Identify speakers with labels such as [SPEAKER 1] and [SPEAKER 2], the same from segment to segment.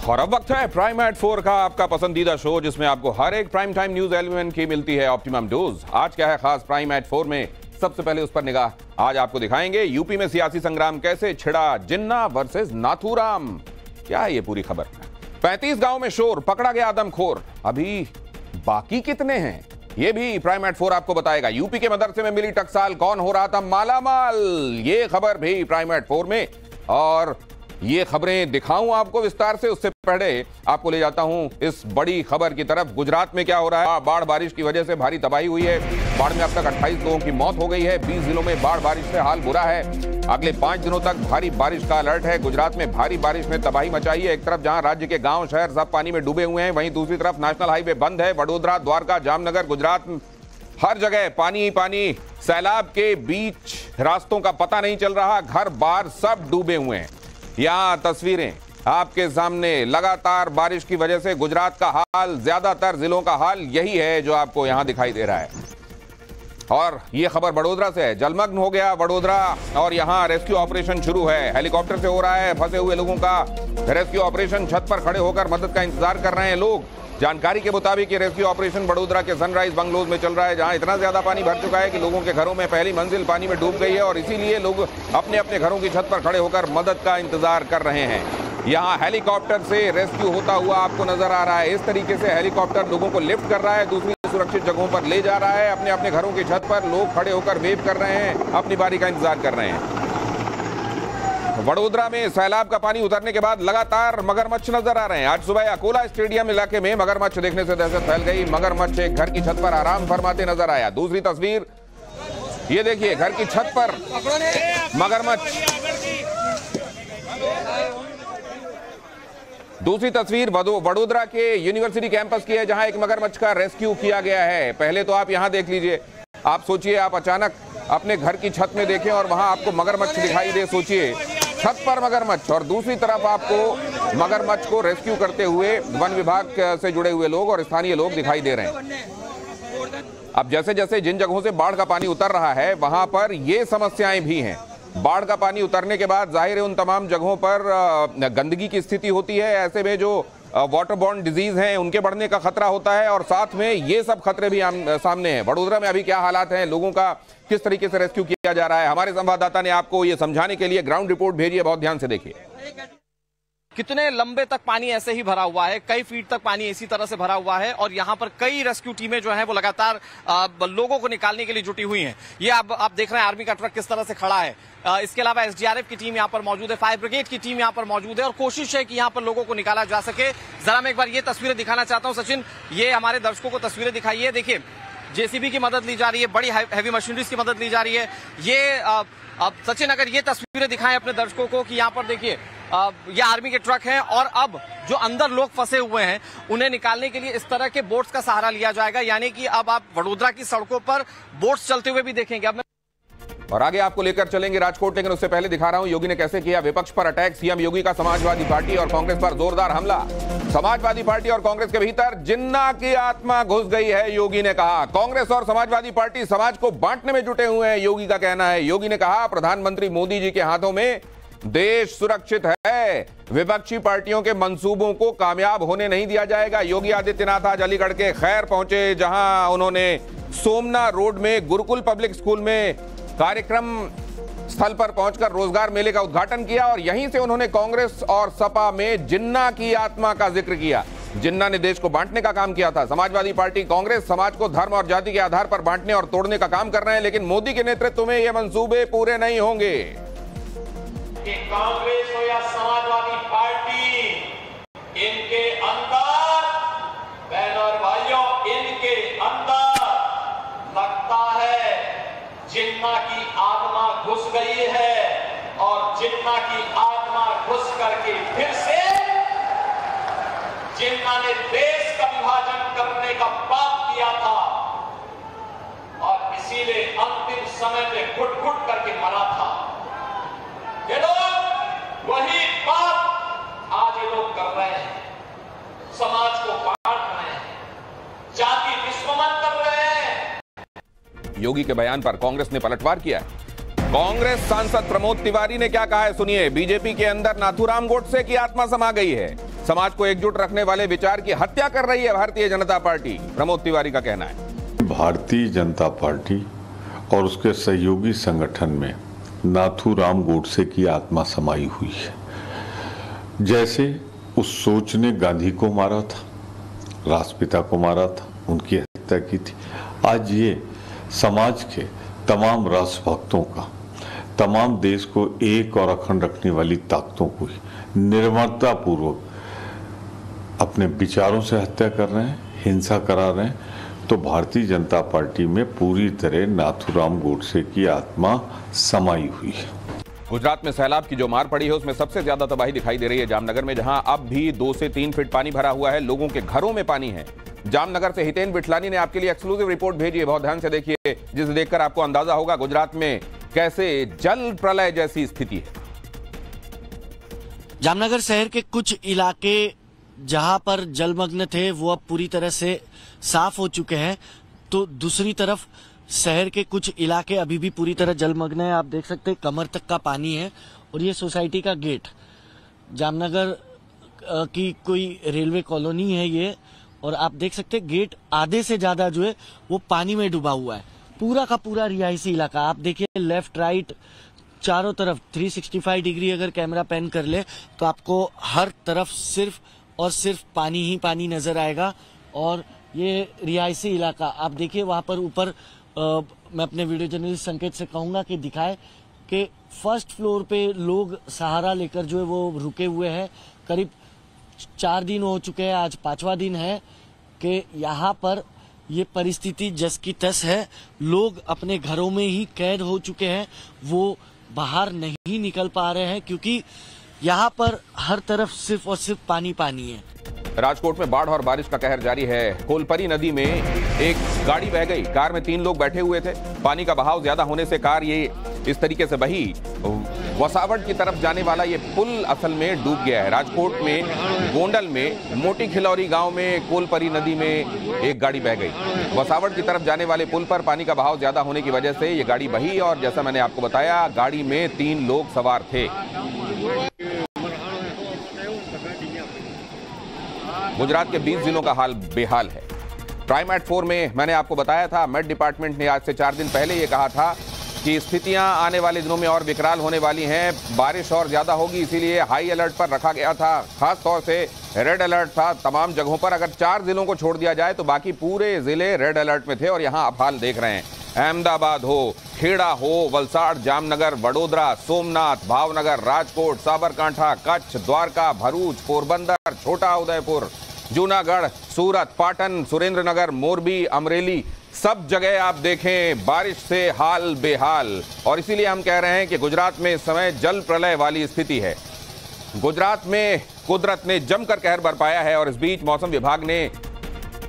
[SPEAKER 1] और अब वक्त है प्राइम एट 4 का, आपका पसंदीदा शो जिसमें आपको हर एक प्राइम टाइम न्यूज एलिमेंट की मिलती है ऑप्टिमम डोज। आज क्या है खास प्राइम एट 4 में, सबसे पहले उस पर निगाह। आज आपको दिखाएंगे यूपी में सियासी संग्राम कैसे छिड़ा, जिन्ना वर्सेस नाथूराम। क्या है ये पूरी खबर? 35 गांव में शोर, पकड़ा गया आदमखोर। अभी बाकी कितने हैं ये भी प्राइम एट 4 आपको बताएगा। यूपी के मदरसे में मिली टकसाल, कौन हो रहा था मालामाल, ये खबर भी प्राइम एट 4 में। और ये खबरें दिखाऊं आपको विस्तार से, उससे पहले आपको ले जाता हूं इस बड़ी खबर की तरफ। गुजरात में क्या हो रहा है? बाढ़ बारिश की वजह से भारी तबाही हुई है। बाढ़ में अब तक 28 लोगों की मौत हो गई है। 20 जिलों में बाढ़ बारिश से हाल बुरा है। अगले 5 दिनों तक भारी बारिश का अलर्ट है। गुजरात में भारी बारिश ने तबाही मचाई है। एक तरफ जहां राज्य के गांव शहर सब पानी में डूबे हुए हैं, वहीं दूसरी तरफ नेशनल हाईवे बंद है। वडोदरा, द्वारका, जामनगर, गुजरात हर जगह पानी ही पानी। सैलाब के बीच रास्तों का पता नहीं चल रहा, घर बार सब डूबे हुए हैं। यहां तस्वीरें आपके सामने। लगातार बारिश की वजह से गुजरात का हाल, ज्यादातर जिलों का हाल यही है जो आपको यहां दिखाई दे रहा है। और यह खबर वडोदरा से है। जलमग्न हो गया वडोदरा और यहां रेस्क्यू ऑपरेशन शुरू है। हेलीकॉप्टर से हो रहा है फंसे हुए लोगों का रेस्क्यू ऑपरेशन। छत पर खड़े होकर मदद का इंतजार कर रहे हैं लोग। जानकारी के मुताबिक ये रेस्क्यू ऑपरेशन वडोदरा के सनराइज बंगलोज में चल रहा है, जहां इतना ज्यादा पानी भर चुका है कि लोगों के घरों में पहली मंजिल पानी में डूब गई है और इसीलिए लोग अपने अपने घरों की छत पर खड़े होकर मदद का इंतजार कर रहे हैं। यहां हेलीकॉप्टर से रेस्क्यू होता हुआ आपको नजर आ रहा है। इस तरीके से हेलीकॉप्टर लोगों को लिफ्ट कर रहा है, दूसरी सुरक्षित जगहों पर ले जा रहा है। अपने अपने घरों की छत पर लोग खड़े होकर वेव कर रहे हैं, अपनी बारी का इंतजार कर रहे हैं। वडोदरा में सैलाब का पानी उतरने के बाद लगातार मगरमच्छ नजर आ रहे हैं। आज सुबह अकोला स्टेडियम इलाके में मगरमच्छ देखने से दहशत फैल गई। मगरमच्छ एक घर की छत पर आराम फरमाते नजर आया। दूसरी तस्वीर ये देखिए, घर की छत पर मगरमच्छ। दूसरी तस्वीर वडोदरा के यूनिवर्सिटी कैंपस की है, जहां एक मगरमच्छ का रेस्क्यू किया गया है। पहले तो आप यहां देख लीजिए। आप सोचिए, आप अचानक अपने घर की छत में देखें और वहां आपको मगरमच्छ दिखाई दे। सोचिए, छत पर मगरमच्छ और दूसरी तरफ आपको मगरमच्छ को रेस्क्यू करते हुए वन विभाग से जुड़े हुए लोग और स्थानीय लोग दिखाई दे रहे हैं। अब जैसे जैसे जिन जगहों से बाढ़ का पानी उतर रहा है, वहां पर ये समस्याएं भी हैं। बाढ़ का पानी उतरने के बाद जाहिर है उन तमाम जगहों पर गंदगी की स्थिति होती है। ऐसे में जो वाटरबॉर्न डिजीज हैं उनके बढ़ने का खतरा होता है और साथ में ये सब खतरे भी सामने हैं। वडोदरा में अभी क्या हालात हैं, लोगों का किस तरीके से रेस्क्यू किया जा रहा है, हमारे संवाददाता ने आपको ये समझाने के लिए ग्राउंड रिपोर्ट भेजी है। बहुत ध्यान से देखिए।
[SPEAKER 2] कितने लंबे तक पानी ऐसे ही भरा हुआ है, कई फीट तक पानी इसी तरह से भरा हुआ है और यहाँ पर कई रेस्क्यू टीमें जो है वो लगातार लोगों को निकालने के लिए जुटी हुई हैं। ये आप देख रहे हैं आर्मी का ट्रक किस तरह से खड़ा है। इसके अलावा एसडीआरएफ की टीम यहाँ पर मौजूद है, फायर ब्रिगेड की टीम यहाँ पर मौजूद है और कोशिश है कि यहाँ पर लोगों को निकाला जा सके। जरा मैं एक बार ये तस्वीरें दिखाना चाहता हूँ सचिन, ये हमारे दर्शकों को तस्वीरें दिखाइए। देखिए, जेसीबी की मदद ली जा रही है, बड़ी हैवी मशीनरीज की मदद ली जा रही है। ये अब सचिन अगर ये तस्वीरें दिखाएं अपने दर्शकों को कि यहाँ पर देखिए ये आर्मी के ट्रक हैं और अब जो अंदर लोग फंसे हुए हैं उन्हें निकालने के लिए इस तरह के बोट्स का सहारा लिया जाएगा। यानी कि अब आप वडोदरा की सड़कों पर बोट्स चलते हुए भी देखेंगे। अब
[SPEAKER 1] और आगे आपको लेकर चलेंगे राजकोट, लेकिन उससे पहले दिखा रहा हूं योगी ने कैसे किया विपक्ष पर अटैक। सीएम योगी का समाजवादी पार्टी और कांग्रेस पर जोरदार हमला। समाजवादी पार्टी और कांग्रेस के भीतर जिन्ना की आत्मा घुस गई है, योगी ने कहा। कांग्रेस और समाजवादी पार्टी समाज को बांटने में जुटे हुए हैं, योगी का कहना है। योगी ने कहा, प्रधानमंत्री मोदी जी के हाथों में देश सुरक्षित है, विपक्षी पार्टियों के मंसूबों को कामयाब होने नहीं दिया जाएगा। योगी आदित्यनाथ आज अलीगढ़ के खैर पहुंचे, जहां उन्होंने सोमना रोड में गुरुकुल पब्लिक स्कूल में कार्यक्रम स्थल पर पहुंचकर रोजगार मेले का उद्घाटन किया और यहीं से उन्होंने कांग्रेस और सपा में जिन्ना की आत्मा का जिक्र किया। जिन्ना ने देश को बांटने का काम किया था। समाजवादी पार्टी, कांग्रेस समाज को धर्म और जाति के आधार पर बांटने और तोड़ने का काम कर रहे हैं, लेकिन मोदी के नेतृत्व में ये मंसूबे पूरे नहीं होंगे।
[SPEAKER 3] कि कांग्रेस हो या समाजवादी पार्टी, इनके अंदर बहन और भाइयों, इनके अंदर लगता है जिन्ना की आत्मा घुस गई है और जिन्ना की आत्मा घुस करके फिर से जिन्ना ने देश का विभाजन करने का पाप किया था और इसीलिए अंतिम समय में घुट घुट करके मरा था। ये लोग वही बात आज ये लोग कर रहे हैं, समाज को बांट रहे हैं, जाति दुश्मन कर रहे हैं।
[SPEAKER 1] योगी के बयान पर कांग्रेस ने पलटवार किया है। कांग्रेस सांसद प्रमोद तिवारी ने क्या कहा है, सुनिए। बीजेपी के अंदर नाथूराम गोडसे की आत्मा समा गई है। समाज को एकजुट रखने वाले विचार की हत्या कर रही है भारतीय जनता पार्टी, प्रमोद तिवारी का कहना है।
[SPEAKER 4] भारतीय जनता पार्टी और उसके सहयोगी संगठन में नाथूराम गोडसे की आत्मा समाई हुई है। जैसे उस सोच ने गांधी को मारा था, राष्ट्रपिता को मारा था, उनकी हत्या की थी, आज ये समाज के तमाम राष्ट्रभक्तों का, तमाम देश को एक और अखंड रखने वाली ताकतों को निर्ममता पूर्वक अपने विचारों से हत्या कर रहे हैं, हिंसा करा रहे हैं। तो भारतीय जनता पार्टी में पूरी तरह नाथूराम गोडसे की आत्मा समाई हुई है।
[SPEAKER 1] गुजरात में सैलाब की जो मार पड़ी है उसमें सबसे ज्यादा तबाही दिखाई दे रही है जामनगर में, जहां अब भी 2 से 3 फीट पानी भरा हुआ है, लोगों के घरों में पानी है। जामनगर से हितेन बिठलानी ने आपके लिए एक्सक्लूसिव रिपोर्ट भेजी है, बहुत ध्यान से देखिए, जिसे देखकर आपको अंदाजा होगा गुजरात में कैसे जल प्रलय जैसी स्थिति है।
[SPEAKER 5] जामनगर शहर के कुछ इलाके जहां पर जलमग्न थे वो अब पूरी तरह से साफ हो चुके हैं, तो दूसरी तरफ शहर के कुछ इलाके अभी भी पूरी तरह जलमग्न है। आप देख सकते हैं कमर तक का पानी है और ये सोसाइटी का गेट, जामनगर की कोई रेलवे कॉलोनी है ये, और आप देख सकते हैं गेट आधे से ज्यादा जो है वो पानी में डूबा हुआ है। पूरा का पूरा रिहायशी इलाका, आप देखिए लेफ्ट राइट चारों तरफ 365 डिग्री अगर कैमरा पैन कर ले तो आपको हर तरफ सिर्फ और सिर्फ पानी ही पानी नजर आएगा। और ये रिहायशी इलाका आप देखिए, वहां पर ऊपर मैं अपने वीडियो जर्नलिस्ट संकेत से कहूंगा कि दिखाए कि फर्स्ट फ्लोर पे लोग सहारा लेकर जो है वो रुके हुए हैं। करीब 4 दिन हो चुके हैं, आज 5वां दिन है कि यहाँ पर ये परिस्थिति जस की तस है। लोग अपने घरों में ही कैद हो चुके हैं, वो बाहर नहीं निकल पा रहे हैं क्योंकि यहाँ पर हर तरफ सिर्फ और सिर्फ पानी पानी है।
[SPEAKER 1] राजकोट में बाढ़ और बारिश का कहर जारी है। कोलपरी नदी में एक गाड़ी बह गई, कार में 3 लोग बैठे हुए थे। पानी का बहाव ज्यादा होने से कार ये इस तरीके से बही। वसावट की तरफ जाने वाला ये पुल असल में डूब गया है। राजकोट में गोंडल में मोटी खिलौरी गांव में कोलपरी नदी में एक गाड़ी बह गई। वसावट की तरफ जाने वाले पुल पर पानी का बहाव ज्यादा होने की वजह से ये गाड़ी बही और जैसा मैंने आपको बताया गाड़ी में 3 लोग सवार थे। गुजरात के 20 जिलों का हाल बेहाल है। प्राइम एट 4 में मैंने आपको बताया था, मेट डिपार्टमेंट ने आज से 4 दिन पहले ये कहा था कि स्थितियां आने वाले दिनों में और विकराल होने वाली हैं, बारिश और ज्यादा होगी, इसीलिए हाई अलर्ट पर रखा गया था। खास तौर से रेड अलर्ट था तमाम जगहों पर। अगर 4 जिलों को छोड़ दिया जाए तो बाकी पूरे जिले रेड अलर्ट में थे और यहां आप हाल देख रहे हैं। अहमदाबाद हो, खेड़ा हो, वलसाड़, जामनगर, वडोदरा, सोमनाथ, भावनगर, राजकोट, साबरकांठा, कच्छ, द्वारका, भरूच, पोरबंदर, छोटा उदयपुर, जूनागढ़, सूरत, पाटन, सुरेंद्रनगर, मोरबी, अमरेली, सब जगह आप देखें बारिश से हाल बेहाल। और इसीलिए हम कह रहे हैं कि गुजरात में इस समय जल प्रलय वाली स्थिति है। गुजरात में कुदरत ने जमकर कहर बरपाया है और इस बीच मौसम विभाग ने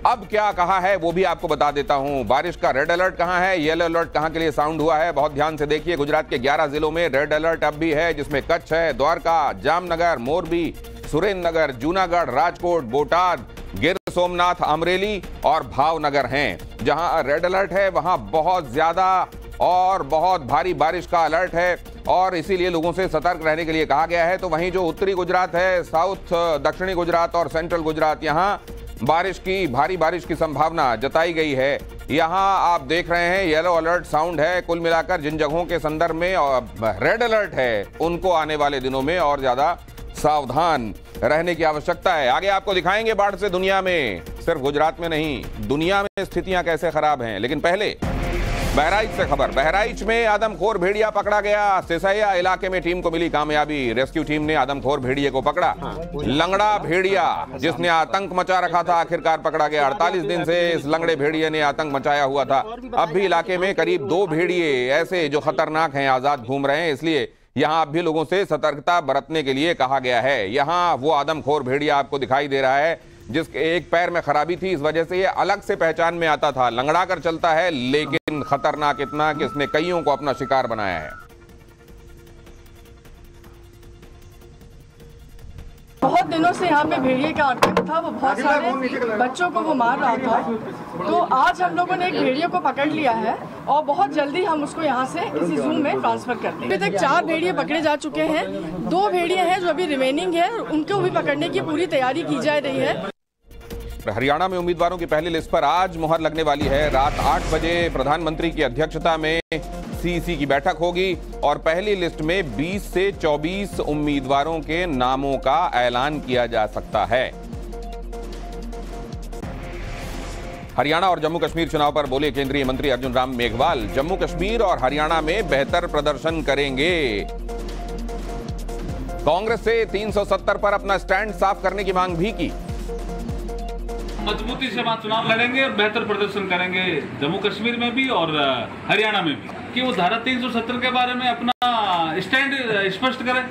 [SPEAKER 1] अब क्या कहा है वो भी आपको बता देता हूं। बारिश का रेड अलर्ट कहां है, येलो अलर्ट कहां के लिए साउंड हुआ है, बहुत ध्यान से देखिए। गुजरात के 11 जिलों में रेड अलर्ट अब भी है, जिसमें कच्छ है, द्वारका, जामनगर, मोरबी, सुरेंद्रनगर, जूनागढ़, राजकोट, बोटाद, गिर सोमनाथ, अमरेली और भावनगर हैं। जहां रेड अलर्ट है वहां बहुत ज्यादा और बहुत भारी बारिश का अलर्ट है और इसीलिए लोगों से सतर्क रहने के लिए कहा गया है। तो वहीं जो उत्तरी गुजरात है, साउथ दक्षिणी गुजरात और सेंट्रल गुजरात, यहां भारी बारिश की संभावना जताई गई है। यहां आप देख रहे हैं येलो अलर्ट साउंड है। कुल मिलाकर जिन जगहों के संदर्भ में रेड अलर्ट है उनको आने वाले दिनों में और ज्यादा सावधान रहने की आवश्यकता है। आगे आपको दिखाएंगे बाढ़ से दुनिया में, सिर्फ गुजरात में नहीं, दुनिया में स्थितियां कैसे खराब हैं। लेकिन पहले बहराइच से खबर। बहराइच में आदमखोर भेड़िया पकड़ा गया। सिसैया इलाके में टीम को मिली कामयाबी। रेस्क्यू टीम ने आदमखोर भेड़िए को पकड़ा। लंगड़ा भेड़िया जिसने आतंक मचा रखा था आखिरकार पकड़ा गया। 48 दिन से इस लंगड़े भेड़िए ने आतंक मचाया हुआ था। अब भी इलाके में करीब 2 भेड़िए ऐसे जो खतरनाक हैं आजाद घूम रहे हैं, इसलिए यहां अब भी लोगों से सतर्कता बरतने के लिए कहा गया है। यहां वो आदमखोर भेड़िया आपको दिखाई दे रहा है जिसके एक पैर में खराबी थी, इस वजह से ये अलग से पहचान में आता था। लंगड़ा कर चलता है लेकिन खतरनाक इतना कि इसने कईयों को अपना शिकार बनाया है।
[SPEAKER 6] बहुत दिनों से यहाँ पे भेड़िए का आतंक था, वो बहुत सारे बच्चों को वो मार रहा था। तो आज हम लोगों ने एक भेड़िए को पकड़ लिया है और बहुत जल्दी हम उसको यहाँ से किसी जू में ट्रांसफर कर देंगे। अभी तक 4 भेड़िए पकड़े जा चुके हैं, 2 भेड़िए हैं जो अभी रिमेनिंग है, उनको भी पकड़ने की पूरी तैयारी की जा रही है।
[SPEAKER 1] हरियाणा में उम्मीदवारों की पहली लिस्ट पर आज मुहर लगने वाली है। रात 8 बजे प्रधानमंत्री की अध्यक्षता में सीईसी की बैठक होगी और पहली लिस्ट में 20 से 24 उम्मीदवारों के नामों का ऐलान किया जा सकता है। हरियाणा और जम्मू कश्मीर चुनाव पर बोले केंद्रीय मंत्री अर्जुन राम मेघवाल, जम्मू कश्मीर और हरियाणा में बेहतर प्रदर्शन करेंगे। कांग्रेस से 370 पर अपना स्टैंड साफ करने की मांग भी की।
[SPEAKER 7] मजबूती से वहां चुनाव लड़ेंगे और बेहतर प्रदर्शन करेंगे जम्मू कश्मीर में भी और हरियाणा में भी, कि वो धारा 370 के बारे में अपना स्टैंड स्पष्ट करें।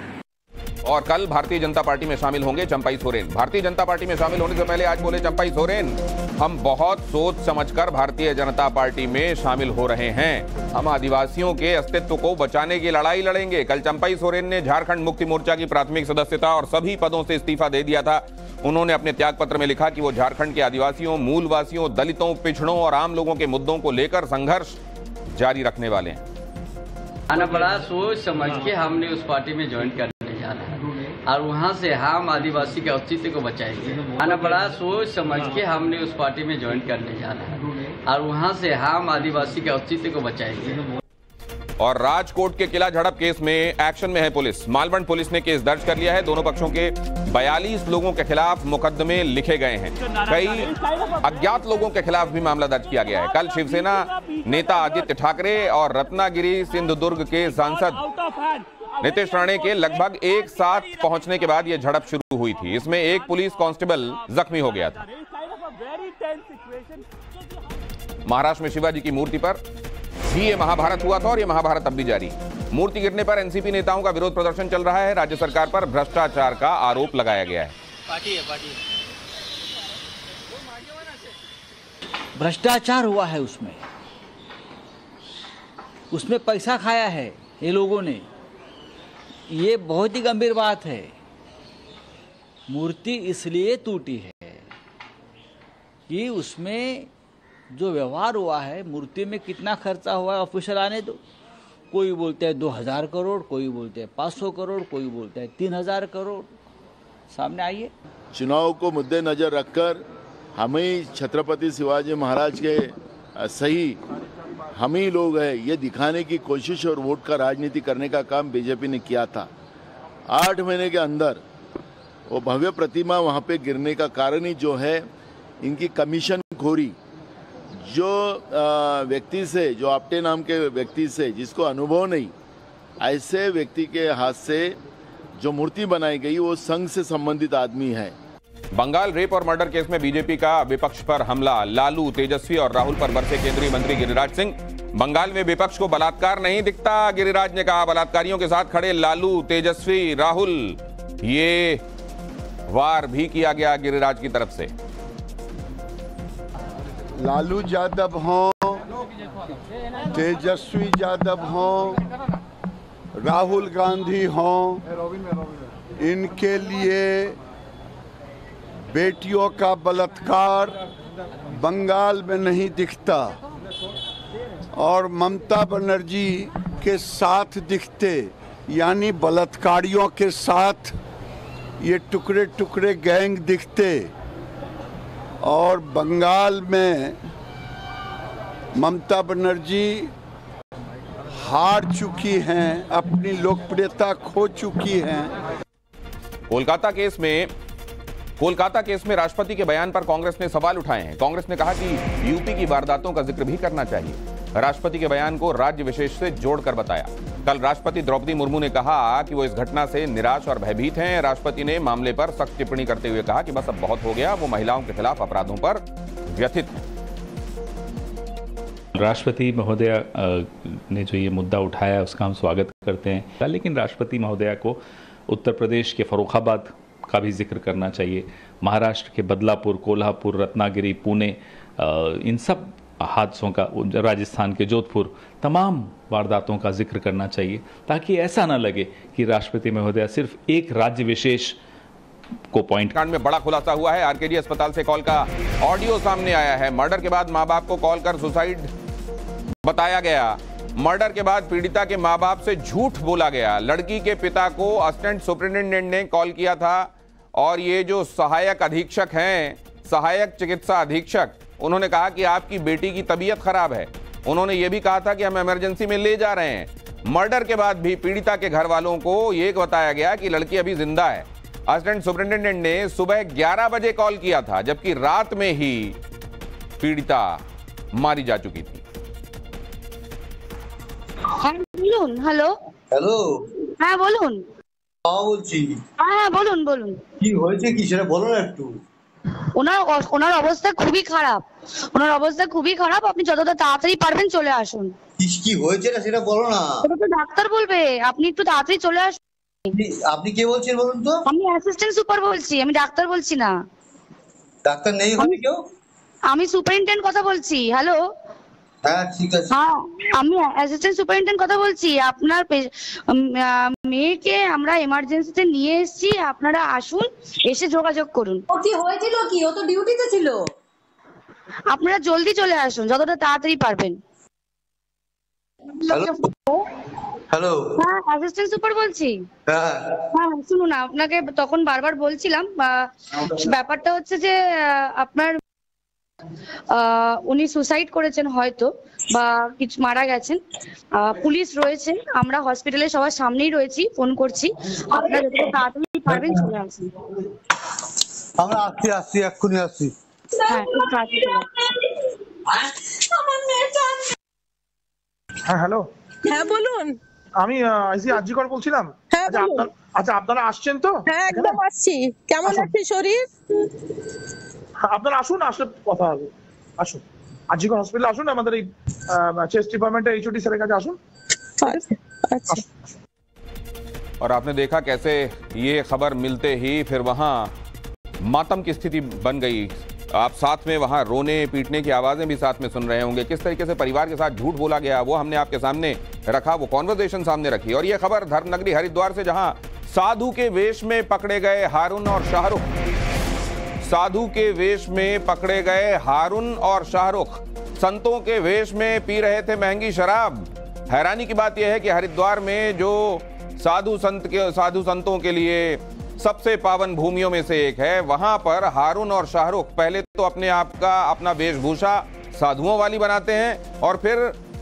[SPEAKER 1] और कल भारतीय जनता पार्टी में शामिल होंगे चंपाई सोरेन। भारतीय जनता पार्टी में शामिल होने से पहले आज बोले चंपाई सोरेन, हम बहुत सोच समझकर भारतीय जनता पार्टी में शामिल हो रहे हैं। हम आदिवासियों के अस्तित्व को बचाने की लड़ाई लड़ेंगे। कल चंपाई सोरेन ने झारखंड मुक्ति मोर्चा की प्राथमिक सदस्यता और सभी पदों से इस्तीफा दे दिया था। उन्होंने अपने त्याग पत्र में लिखा कि वो झारखंड के आदिवासियों, मूलवासियों, दलितों, पिछड़ों और आम लोगों के मुद्दों को लेकर संघर्ष जारी रखने वाले हैं।
[SPEAKER 8] आना बड़ा सोच समझ के हमने उस पार्टी में ज्वाइन करने जाना है और वहाँ से हम आदिवासी के अस्तित्व को बचाएंगे। आना बड़ा सोच समझ के हमने उस पार्टी में ज्वाइन करने जाना है और वहाँ से हम आदिवासी के अस्तित्व को बचाएंगे।
[SPEAKER 1] और राजकोट के किला झड़प केस में एक्शन में है पुलिस। मालवंड पुलिस ने केस दर्ज कर लिया है। दोनों पक्षों के 42 लोगों के खिलाफ मुकदमे लिखे गए हैं। कई अज्ञात लोगों के खिलाफ भी मामला दर्ज किया गया है। कल शिवसेना नेता आदित्य ठाकरे और रत्नागिरी सिंधुदुर्ग के सांसद नीतीश राणे के लगभग एक साथ पहुंचने के बाद यह झड़प शुरू हुई थी। इसमें एक पुलिस कांस्टेबल जख्मी हो गया था। महाराष्ट्र में शिवाजी की मूर्ति पर भी ये महाभारत हुआ था और ये महाभारत अब भी जारी। मूर्ति गिरने पर एनसीपी नेताओं का विरोध प्रदर्शन चल रहा है। राज्य सरकार पर भ्रष्टाचार का आरोप लगाया गया है।
[SPEAKER 9] भ्रष्टाचार हुआ है, उसमें पैसा खाया है ये लोगों ने। ये बहुत ही गंभीर बात है। मूर्ति इसलिए टूटी है कि उसमें जो व्यवहार हुआ है, मूर्ति में कितना खर्चा हुआ है ऑफिशियल आने दो। कोई बोलते हैं 2000 करोड़, कोई बोलते हैं 500 करोड़, कोई बोलते हैं 3000 करोड़। सामने आइए।
[SPEAKER 10] चुनाव को मद्देनजर रखकर हमें छत्रपति शिवाजी महाराज के सही हम ही लोग हैं ये दिखाने की कोशिश और वोट का राजनीति करने का काम बीजेपी ने किया था। 8 महीने के अंदर वो भव्य प्रतिमा वहाँ पे गिरने का कारण ही जो है इनकी कमीशन खोरी। जो व्यक्ति से, जो आपटे नाम के व्यक्ति से जिसको अनुभव नहीं, ऐसे व्यक्ति के हाथ से जो मूर्ति बनाई गई वो संघ से संबंधित आदमी है।
[SPEAKER 1] बंगाल रेप और मर्डर केस में बीजेपी का विपक्ष पर हमला। लालू, तेजस्वी और राहुल पर बरसे केंद्रीय मंत्री गिरिराज सिंह। बंगाल में विपक्ष को बलात्कार नहीं दिखता, गिरिराज ने कहा। बलात्कारियों के साथ खड़े लालू, तेजस्वी, राहुल, ये वार भी किया गया गिरिराज की तरफ से।
[SPEAKER 11] लालू यादव हों, तेजस्वी यादव हों, राहुल गांधी हों, इनके लिए बेटियों का बलात्कार बंगाल में नहीं दिखता और ममता बनर्जी के साथ दिखते, यानी बलात्कारियों के साथ ये टुकड़े टुकड़े गैंग दिखते। और बंगाल में ममता बनर्जी हार चुकी हैं, अपनी लोकप्रियता खो चुकी हैं।
[SPEAKER 1] कोलकाता केस में राष्ट्रपति के बयान पर कांग्रेस ने सवाल उठाए हैं। कांग्रेस ने कहा कि यूपी की वारदातों का जिक्र भी करना चाहिए। राष्ट्रपति के बयान को राज्य विशेष से जोड़कर बताया। कल राष्ट्रपति द्रौपदी मुर्मू ने कहा कि वो इस घटना से निराश और भयभीत हैं। राष्ट्रपति ने मामले पर सख्त टिप्पणी करते हुए कहा कि बस अब बहुत हो गया, वो महिलाओं के खिलाफ अपराधों पर व्यथित हैं।
[SPEAKER 12] राष्ट्रपति महोदया ने जो ये मुद्दा उठाया उसका हम स्वागत करते हैं, लेकिन राष्ट्रपति महोदया को उत्तर प्रदेश के फर्रुखाबाद का भी जिक्र करना चाहिए, महाराष्ट्र के बदलापुर, कोल्हापुर, रत्नागिरी, पुणे, इन सब हादसों का, राजस्थान के जोधपुर, तमाम वारदातों का जिक्र करना चाहिए, ताकि ऐसा ना लगे कि राष्ट्रपति महोदया सिर्फ एक राज्य विशेष को पॉइंट।
[SPEAKER 1] कांड में बड़ा खुलासा हुआ है। आरकेडी अस्पताल से कॉल का ऑडियो सामने आया है। मर्डर के बाद मां बाप को कॉल कर सुसाइड बताया गया। मर्डर के बाद पीड़िता के मां बाप से झूठ बोला गया। लड़की के पिता को असिस्टेंट सुपरिटेंडेंट ने कॉल किया था और ये जो सहायक अधीक्षक हैं, सहायक चिकित्सा अधीक्षक, उन्होंने कहा कि आपकी बेटी की तबीयत खराब है। उन्होंने ये भी कहा था कि हम इमरजेंसी में ले जा रहे हैं। मर्डर के बाद भी पीड़िता के घर वालों को ये बताया गया कि लड़की अभी जिंदा है। असिस्टेंट सुपरिटेंडेंट ने सुबह 11 बजे कॉल किया था, जबकि रात में ही पीड़िता मारी जा चुकी थी।
[SPEAKER 13] বলুন। হ্যালো
[SPEAKER 14] হ্যালো,
[SPEAKER 13] হ্যাঁ বলুন।
[SPEAKER 14] বলছি।
[SPEAKER 13] হ্যাঁ বলুন বলুন।
[SPEAKER 14] কি হয়েছে কি সেটা বলো না একটু।
[SPEAKER 13] ওনার অবস্থা খুবই খারাপ। ওনার অবস্থা খুবই খারাপ। আপনি যতটা তাড়াতাড়ি পারবেন চলে আসুন।
[SPEAKER 14] কি হয়েছে না সেটা বলো না।
[SPEAKER 13] ওটা তো ডাক্তার বলবে, আপনি একটু তাড়াতাড়ি চলে আসুন।
[SPEAKER 14] আপনি কে বলছেন বলুন তো?
[SPEAKER 13] আমি অ্যাসিস্ট্যান্ট সুপার বলছি, আমি ডাক্তার বলছি না।
[SPEAKER 14] ডাক্তার নেই হবে কেউ?
[SPEAKER 13] আমি সুপারিনটেন্ডেন্ট কথা বলছি। হ্যালো।
[SPEAKER 14] হ্যাঁ ঠিক আছে।
[SPEAKER 13] হ্যাঁ আমি অ্যাসিস্ট্যান্ট সুপারিনটেন্ডেন্ট কথা বলছি। আপনার মেয়েকে আমরা এমার্জেন্সিতে নিয়ে এসেছি, আপনারা আসুন, এসে যোগাযোগ করুন।
[SPEAKER 15] ও কি হয়েছিল কি? ও তো ডিউটিতে ছিল।
[SPEAKER 13] আপনারা জলদি চলে আসুন, যতটা তাড়াতাড়ি পারবেন।
[SPEAKER 14] হ্যালো,
[SPEAKER 13] হ্যাঁ অ্যাসিস্ট্যান্ট সুপার বলছি।
[SPEAKER 14] হ্যাঁ
[SPEAKER 13] হ্যাঁ শুনুন, আপনাকে তখন বারবার বলছিলাম, ব্যাপারটা হচ্ছে যে আপনার উনি সুসাইড করেছেন হয়তো, বা কিছু মারা গেছেন। পুলিশ রয়েছে, আমরা হসপিটালে সবার সামনেই রয়েছি, ফোন করছি। আপনারা যতটা তাড়াতাড়ি পারবেন চলে আসুন।
[SPEAKER 14] আমরা আসছি এক্ষুনি আসছি।
[SPEAKER 13] হ্যাঁ একটু তাড়াতাড়ি চলে আসুন।
[SPEAKER 16] হ্যাঁ হ্যালো।
[SPEAKER 15] হ্যাঁ বলুন।
[SPEAKER 16] আমি আজিকর বলছিলাম। আচ্ছা আপনারা আসছেন তো?
[SPEAKER 15] হ্যাঁ একদম আসছি। কেমন আছে শরীর?
[SPEAKER 16] আপনারা আসুন, আসলে কথা হবে। আসুন আজিকর হসপিটালে আসুন, আমাদের এই চেস্ট ডিপাर्टमेंट এইচওডি স্যারের কাছে আসুন।
[SPEAKER 15] अच्छा।
[SPEAKER 1] और आपने देखा कैसे ये खबर मिलते ही फिर वहां मातम की स्थिति बन गई। आप साथ में वहां रोने पीटने की आवाजें भी साथ में सुन रहे होंगे। किस तरीके से परिवार के साथ झूठ बोला गया वो हमने आपके सामने रखा, वो कॉन्वर्सेशन सामने रखी। और ये खबर धर्मनगरी हरिद्वार से, जहां साधु के वेश में पकड़े गए हारून और शाहरुख, साधु के वेश में पकड़े गए हारून और शाहरुख संतों के वेश में पी रहे थे महंगी शराब। हैरानी की बात यह है कि हरिद्वार में जो साधु संतों के लिए सबसे पावन भूमियों में से एक है, वहां पर हारून और शाहरुख पहले तो अपने आप का अपना वेशभूषा साधुओं वाली बनाते हैं और फिर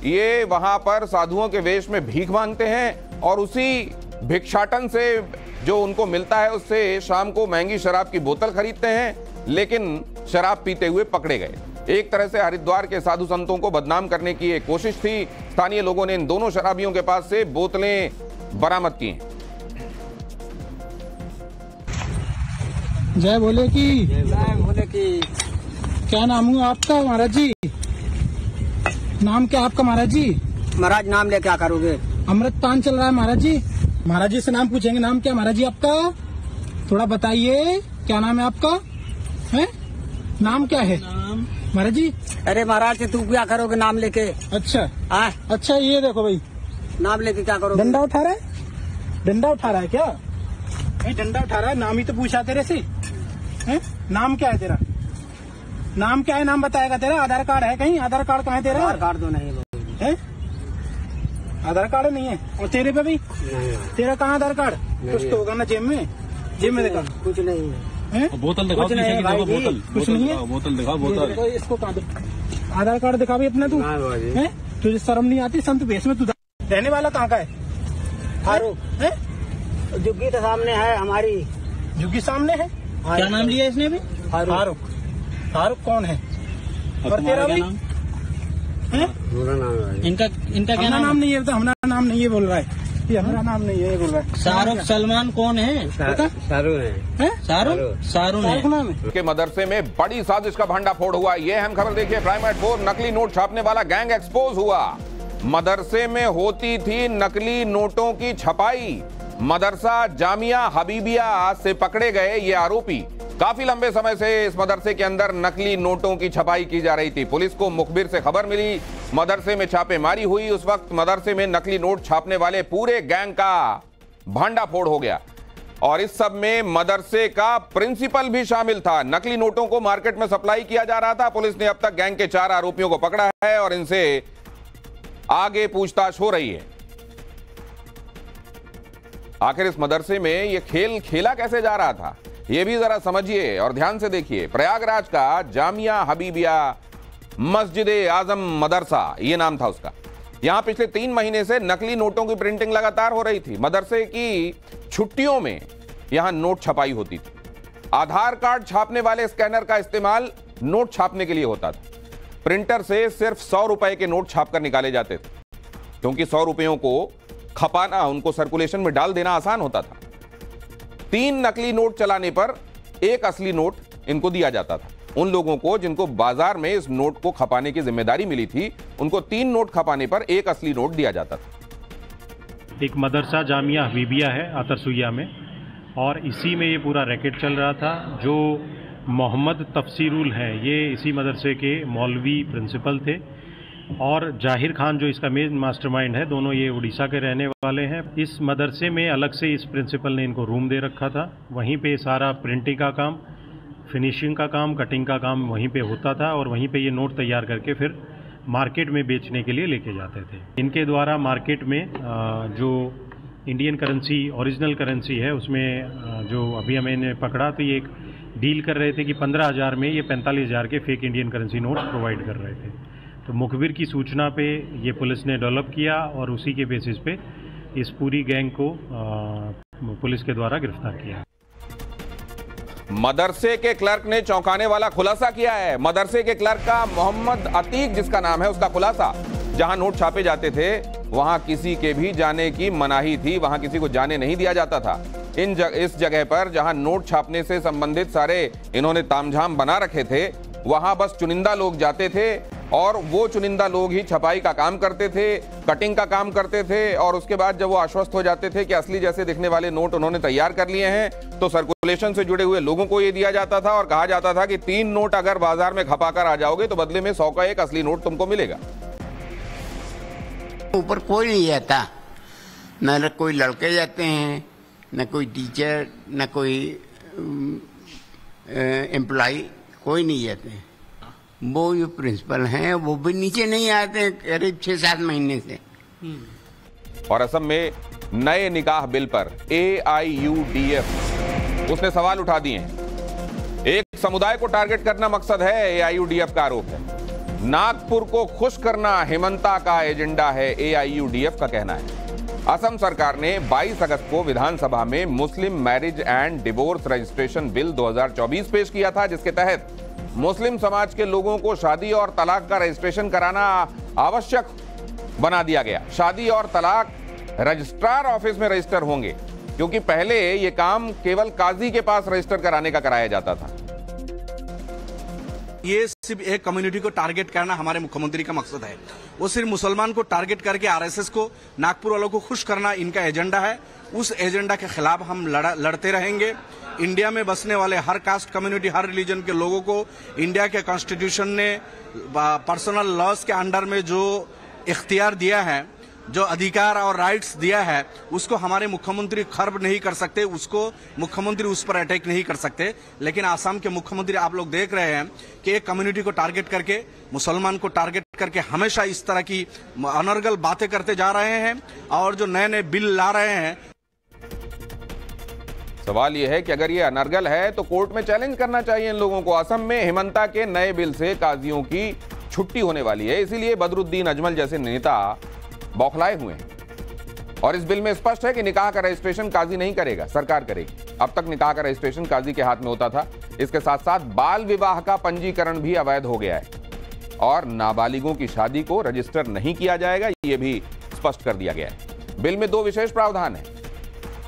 [SPEAKER 1] ये वहां पर साधुओं के वेश में भीख मांगते हैं और उसी भिक्षाटन से जो उनको मिलता है उससे शाम को महंगी शराब की बोतल खरीदते हैं, लेकिन शराब पीते हुए पकड़े गए। एक तरह से हरिद्वार के साधु संतों को बदनाम करने की एक कोशिश थी। स्थानीय लोगों ने इन दोनों शराबियों के पास से बोतलें बरामद की हैं।
[SPEAKER 17] जय भोले की। जय भोले की। क्या नाम हुआ आपका महाराज जी? नाम क्या आपका महाराज जी?
[SPEAKER 18] महाराज नाम ले क्या करोगे?
[SPEAKER 17] अमृत पान चल रहा है महाराज जी। महाराज जी से नाम पूछेंगे। नाम क्या महाराज जी आपका? थोड़ा बताइए, क्या नाम है आपका? है नाम क्या है महाराज जी?
[SPEAKER 18] अरे महाराज तू क्या करोगे नाम लेके?
[SPEAKER 17] अच्छा अच्छा, ये देखो भाई,
[SPEAKER 18] नाम लेके क्या करोगे?
[SPEAKER 17] डंडा उठा रहा है? डंडा उठा रहा है क्या? डंडा उठा रहा है। नाम ही तो पूछा तेरे से। है नाम क्या है तेरा? नाम क्या है? नाम बताएगा तेरा? आधार कार्ड है कहीं? आधार कार्ड कहाँ है तेरा?
[SPEAKER 18] आधार कार्ड तो नहीं
[SPEAKER 17] है। आधार कार्ड नहीं है। और तेरे पे भी
[SPEAKER 18] नहीं।
[SPEAKER 17] तेरा कहाँ आधार कार्ड? कुछ तो होगा ना जेब में। जेब में देखा?
[SPEAKER 18] कुछ नहीं
[SPEAKER 17] है।
[SPEAKER 7] बोतल दिखाओ,
[SPEAKER 17] कुछ नहीं है भाई,
[SPEAKER 7] बोतल
[SPEAKER 17] कुछ नहीं है।
[SPEAKER 7] बोतल दिखाओ, बोतल।
[SPEAKER 17] इसको कहाँ दे? आधार कार्ड दिखा भी अपना तू। है तुझे शर्म नहीं आती? संत भेष में तू रहने वाला कहाँ का है?
[SPEAKER 18] फारूक
[SPEAKER 17] है।
[SPEAKER 18] जुग्गी तो सामने है हमारी।
[SPEAKER 17] जुग्गी सामने है। क्या नाम लिया इसने भी? फारूक। फारूक कौन है? और तेरा भी? इनका क्या नाम नहीं है? तो हमारा नाम नहीं है बोल रहा है। ये हमारा नाम नहीं है ये बोल रहा है। शाहरुख सलमान कौन है?
[SPEAKER 18] शाहरुख है।
[SPEAKER 17] शाहरुख
[SPEAKER 1] के मदरसे में बड़ी साजिश का भंडाफोड़ हुआ। ये अहम खबर देखिए। प्राइम एट 4 नकली नोट छापने वाला गैंग एक्सपोज हुआ। मदरसे में होती थी नकली नोटों की छपाई। मदरसा जामिया हबीबिया से पकड़े गए ये आरोपी। काफी लंबे समय से इस मदरसे के अंदर नकली नोटों की छपाई की जा रही थी। पुलिस को मुखबिर से खबर मिली, मदरसे में छापेमारी हुई। उस वक्त मदरसे में नकली नोट छापने वाले पूरे गैंग का भांडाफोड़ हो गया। और इस सब में मदरसे का प्रिंसिपल भी शामिल था। नकली नोटों को मार्केट में सप्लाई किया जा रहा था। पुलिस ने अब तक गैंग के 4 आरोपियों को पकड़ा है और इनसे आगे पूछताछ हो रही है। आखिर इस मदरसे में यह खेल खेला कैसे जा रहा था, यह भी जरा समझिए और ध्यान से देखिए। प्रयागराज का जामिया हबीबिया मस्जिद आजम मदरसा, यह नाम था उसका। यहां पिछले 3 महीने से नकली नोटों की प्रिंटिंग लगातार हो रही थी। मदरसे की छुट्टियों में यहां नोट छपाई होती थी। आधार कार्ड छापने वाले स्कैनर का इस्तेमाल नोट छापने के लिए होता था। प्रिंटर से सिर्फ 100 रुपए के नोट छापकर निकाले जाते थे, क्योंकि 100 रुपयों को खपाना, उनको सर्कुलेशन में डाल देना आसान होता था। 3 नकली नोट चलाने पर 1 असली नोट इनको दिया जाता था। उन लोगों को जिनको बाजार में इस नोट को खपाने की जिम्मेदारी मिली थी, उनको 3 नोट खपाने पर 1 असली नोट दिया जाता था।
[SPEAKER 19] एक मदरसा जामिया हबीबिया है आतरसुइया में, और इसी में ये पूरा रैकेट चल रहा था। जो मोहम्मद तफसीरुल हैं, ये इसी मदरसे के मौलवी प्रिंसिपल थे, और जाहिर खान जो इसका मेन मास्टरमाइंड है, दोनों ये उड़ीसा के रहने वाले हैं। इस मदरसे में अलग से इस प्रिंसिपल ने इनको रूम दे रखा था। वहीं पे सारा प्रिंटिंग का काम, फिनिशिंग का काम, कटिंग का काम वहीं पे होता था, और वहीं पे ये नोट तैयार करके फिर मार्केट में बेचने के लिए लेके जाते थे। इनके द्वारा मार्केट में जो इंडियन करेंसी, ओरिजिनल करेंसी है, उसमें जो अभी हमें पकड़ा, तो ये एक डील कर रहे थे कि 15,000 में ये 45,000 के fake Indian currency notes provide कर रहे थे। तो मुखबिर की सूचना पे ये पुलिस ने डेवलप किया, और उसी के बेसिस पे इस पूरी गैंग को पुलिस के द्वारा गिरफ्तार किया।
[SPEAKER 1] मदरसे के क्लर्क ने चौंकाने वाला खुलासा किया है। मदरसे के क्लर्क का मोहम्मद अतीक जिसका नाम है, उसका खुलासा, जहां नोट छापे जाते थे वहां किसी के भी जाने की मनाही थी, वहां किसी को जाने नहीं दिया जाता था। इस जगह पर जहां नोट छापने से संबंधित सारे इन्होंने तामझाम बना रखे थे, वहां बस चुनिंदा लोग जाते थे, और वो चुनिंदा लोग ही छपाई का काम करते थे, कटिंग का काम करते थे, और उसके बाद जब वो आश्वस्त हो जाते थे कि असली जैसे दिखने वाले नोट उन्होंने तैयार कर लिए हैं, तो सर्कुलेशन से जुड़े हुए लोगों को ये दिया जाता था और कहा जाता था कि 3 नोट अगर बाजार में खपाकर आ जाओगे तो बदले में 100 का 1 असली नोट तुमको मिलेगा।
[SPEAKER 20] ऊपर कोई नहीं जाता, न कोई लड़के जाते हैं, न कोई टीचर, न कोई एम्प्लॉय, कोई नहीं जाते हैं। वो जो प्रिंसिपल हैं वो भी नीचे नहीं आते करीब 6-7 महीने से।
[SPEAKER 1] और असम में नए निकाह बिल पर AIUDF उसने सवाल उठा दिए हैं। एक समुदाय को टारगेट करना मकसद है, AIUDF का आरोप है। नागपुर को खुश करना हिमंता का एजेंडा है, AIUDF का कहना है। असम सरकार ने 22 अगस्त को विधानसभा में मुस्लिम marriage and divorce registration bill 2024 पेश किया था, जिसके तहत मुस्लिम समाज के लोगों को शादी और तलाक का रजिस्ट्रेशन कराना आवश्यक बना दिया गया। शादी और तलाक रजिस्ट्रार ऑफिस में रजिस्टर होंगे, क्योंकि पहले यह काम केवल काजी के पास रजिस्टर कराने का कराया जाता था।
[SPEAKER 21] ये सिर्फ एक कम्युनिटी को टारगेट करना हमारे मुख्यमंत्री का मकसद है। वो सिर्फ मुसलमान को टारगेट करके आरएसएस को, नागपुर वालों को खुश करना इनका एजेंडा है। उस एजेंडा के खिलाफ हम लड़ते रहेंगे। इंडिया में बसने वाले हर कास्ट कम्युनिटी, हर रिलीजन के लोगों को इंडिया के कॉन्स्टिट्यूशन ने पर्सनल लॉज के अंडर में जो इख्तियार दिया है, जो अधिकार और राइट्स दिया है, उसको हमारे मुख्यमंत्री खर्ब नहीं कर सकते, उसको मुख्यमंत्री उस पर अटैक नहीं कर सकते। लेकिन आसाम के मुख्यमंत्री आप लोग देख रहे हैं कि एक कम्युनिटी को टारगेट करके, मुसलमान को टारगेट करके हमेशा इस तरह की अनर्गल बातें करते जा रहे हैं, और जो नए नए बिल ला रहे हैं।
[SPEAKER 1] सवाल यह है कि अगर ये अनर्गल है तो कोर्ट में चैलेंज करना चाहिए इन लोगों को। असम में हिमंता के नए बिल से काजियों की छुट्टी होने वाली है, इसीलिए बदरुद्दीन अजमल जैसे नेता बौखलाए हुए हैं। और इस बिल में स्पष्ट है कि निकाह का रजिस्ट्रेशन काजी नहीं करेगा, सरकार करेगी। अब तक निकाह का रजिस्ट्रेशन काजी के हाथ में होता था। इसके साथ साथ बाल विवाह का पंजीकरण भी अवैध हो गया है, और नाबालिगों की शादी को रजिस्टर नहीं किया जाएगा, यह भी स्पष्ट कर दिया गया है। बिल में 2 विशेष प्रावधान है।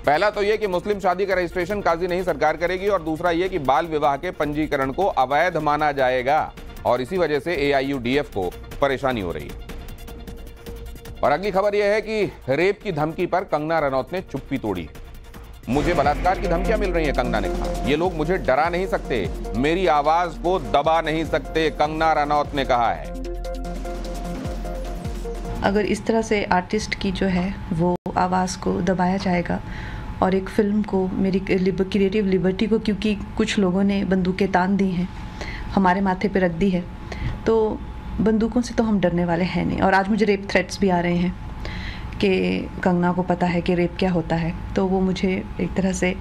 [SPEAKER 1] पहला तो यह कि मुस्लिम शादी का रजिस्ट्रेशन काजी नहीं सरकार करेगी, और दूसरा यह कि बाल विवाह के पंजीकरण को अवैध माना जाएगा, और इसी वजह से AIUDF को परेशानी हो रही है। और अगली खबर यह है कि रेप की धमकी पर कंगना रनौत ने चुप्पी तोड़ी। मुझे बलात्कार की धमकियां मिल रही हैं, कंगना ने कहा। ये लोग मुझे डरा नहीं सकते, मेरी आवाज को दबा नहीं सकते, कंगना रनौत ने कहा है।
[SPEAKER 22] अगर इस तरह से आर्टिस्ट की जो है वो आवाज़ को दबाया जाएगा
[SPEAKER 2] और एक फ़िल्म को, मेरी क्रिएटिव लिबर्टी को, क्योंकि कुछ लोगों ने बंदूकें तान दी हैं, हमारे माथे पे रख दी है, तो बंदूकों से तो हम डरने वाले हैं नहीं। और आज मुझे रेप थ्रेट्स भी आ रहे हैं कि कंगना को पता है कि रेप क्या होता है, तो वो मुझे एक तरह से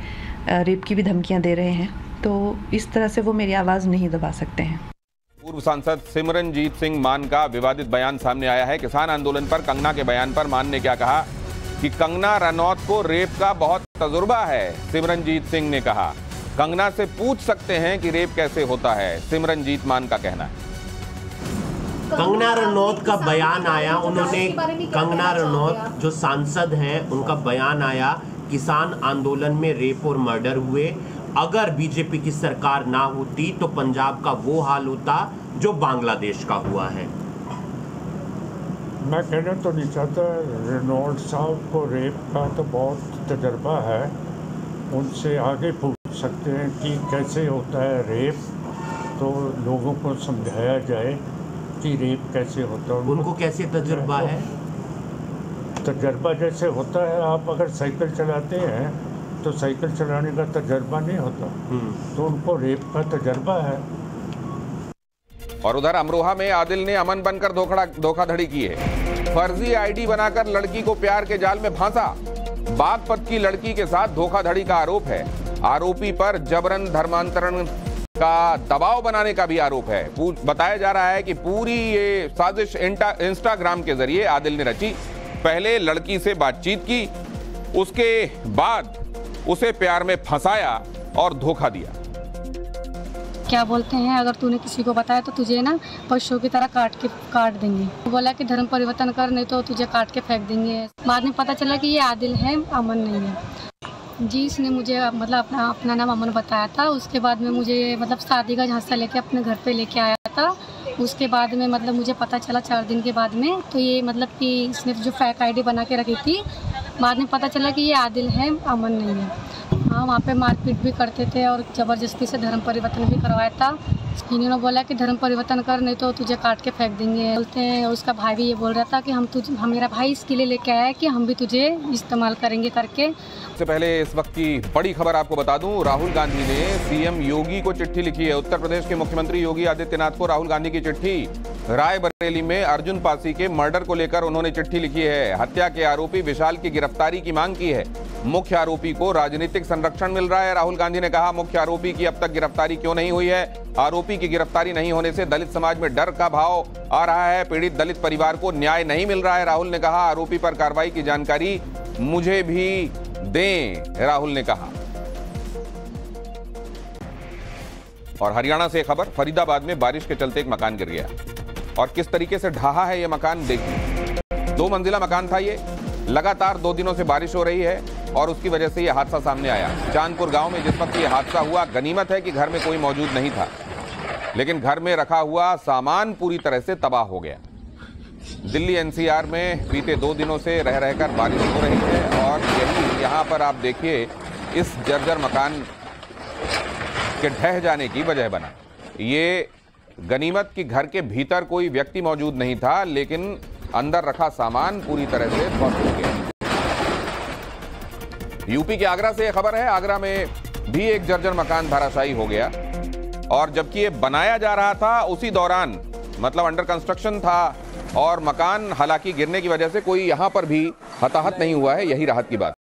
[SPEAKER 2] रेप की भी धमकियां दे रहे हैं, तो इस तरह से वो मेरी आवाज़ नहीं दबा सकते हैं।
[SPEAKER 1] पूर्व सांसद सिमरनजीत सिंह मान का विवादित बयान सामने आया है। किसान आंदोलन पर कंगना के बयान पर मान ने क्या कहा कि कंगना रनौत को रेप का बहुत तजुर्बा है। सिमरनजीत सिंह ने कहा, कंगना से पूछ सकते हैं कि रेप कैसे होता है, सिमरनजीत मान का कहना है।
[SPEAKER 22] कंगना रनौत का बयान आया, उन्होंने, कंगना रनौत जो सांसद हैं उनका बयान आया, किसान आंदोलन में रेप और मर्डर हुए, अगर बीजेपी की सरकार ना होती तो पंजाब का वो हाल होता जो बांग्लादेश का हुआ है।
[SPEAKER 23] मैं कहना तो नहीं चाहता, रनौत साहब को रेप का तो बहुत तजर्बा है, उनसे आगे पूछ सकते हैं कि कैसे होता है रेप, तो लोगों को समझाया जाए कि रेप कैसे होता है।
[SPEAKER 22] उनको कैसे तजुर्बा है?
[SPEAKER 23] तजर्बा जैसे होता है, आप अगर साइकिल चलाते हैं तो साइकिल चलाने का तजर्बा नहीं होता, तो उनको रेप का तजर्बा है।
[SPEAKER 1] और उधर अमरोहा में आदिल ने अमन बनकर धोखाधड़ी की है। फर्जी आईडी बनाकर लड़की को प्यार के जाल में फांसा। बागपत की लड़की के साथ धोखाधड़ी का आरोप है। आरोपी पर जबरन धर्मांतरण का दबाव बनाने का भी आरोप है। बताया जा रहा है कि पूरी ये साजिश इंस्टाग्राम के जरिए आदिल ने रची। पहले लड़की से बातचीत की, उसके बाद उसे प्यार में फंसाया और धोखा दिया।
[SPEAKER 24] क्या बोलते हैं, अगर तूने किसी को बताया तो तुझे ना पशुओं की तरह काट देंगे। बोला कि धर्म परिवर्तन कर, नहीं तो तुझे काट के फेंक देंगे। बाद में पता चला कि ये आदिल है, अमन नहीं है जी। इसने मुझे मतलब अपना नाम अमन बताया था। उसके बाद में मुझे मतलब शादी का झांसा लेके अपने घर पे लेके आया था। उसके बाद में मतलब मुझे पता चला 4 दिन के बाद में, तो ये मतलब कि इसने जो फेक आईडी बना के रखी थी, बाद में पता चला कि ये आदिल है, अमन नहीं है। हाँ, वहाँ पे मारपीट भी करते थे और ज़बरदस्ती से धर्म परिवर्तन भी करवाया था। इन्होंने बोला कि धर्म परिवर्तन कर, नहीं तो तुझे काट के फेंक देंगे। बोलते हैं उसका भाई भी ये बोल रहा था कि हम मेरा भाई इसके लिए लेके आया है कि हम भी तुझे इस्तेमाल करेंगे करके।
[SPEAKER 1] सबसे पहले इस वक्त की बड़ी खबर आपको बता दूं, राहुल गांधी ने सीएम योगी को चिट्ठी लिखी है। उत्तर प्रदेश के मुख्यमंत्री योगी आदित्यनाथ को राहुल गांधी की चिट्ठी। रायबरेली में अर्जुन पासी के मर्डर को लेकर उन्होंने चिट्ठी लिखी है। हत्या के आरोपी विशाल की गिरफ्तारी की मांग की है। मुख्य आरोपी को राजनीतिक संरक्षण मिल रहा है। राहुल गांधी ने कहा, मुख्य आरोपी की अब तक गिरफ्तारी क्यों नहीं हुई है? आरोपी की गिरफ्तारी नहीं होने से दलित समाज में डर का भाव आ रहा है। पीड़ित दलित परिवार को न्याय नहीं मिल रहा है। राहुल ने कहा, आरोपी पर कार्रवाई की जानकारी मुझे भी दें, राहुल ने कहा। और हरियाणा से खबर, फरीदाबाद में बारिश के चलते एक मकान गिर गया और किस तरीके से ढहा है यह मकान देखिए। 2 मंजिला मकान था ये। लगातार 2 दिनों से बारिश हो रही है और उसकी वजह से यह हादसा सामने आया। चांदपुर गांव में जिस वक्त यह हादसा हुआ, गनीमत है कि घर में कोई मौजूद नहीं था, लेकिन घर में रखा हुआ सामान पूरी तरह से तबाह हो गया। दिल्ली एनसीआर में बीते 2 दिनों से रह रहकर बारिश हो रही है और यही यहाँ पर आप देखिए इस जर्जर मकान के ढह जाने की वजह बना। ये गनीमत की घर के भीतर कोई व्यक्ति मौजूद नहीं था, लेकिन अंदर रखा सामान पूरी तरह से ध्वस्त हो गया। यूपी के आगरा से खबर है, आगरा में भी एक जर्जर मकान धराशायी हो गया और जबकि ये बनाया जा रहा था उसी दौरान, मतलब अंडर कंस्ट्रक्शन था और मकान हालांकि गिरने की वजह से कोई यहां पर भी हताहत नहीं हुआ है। यही राहत की बात।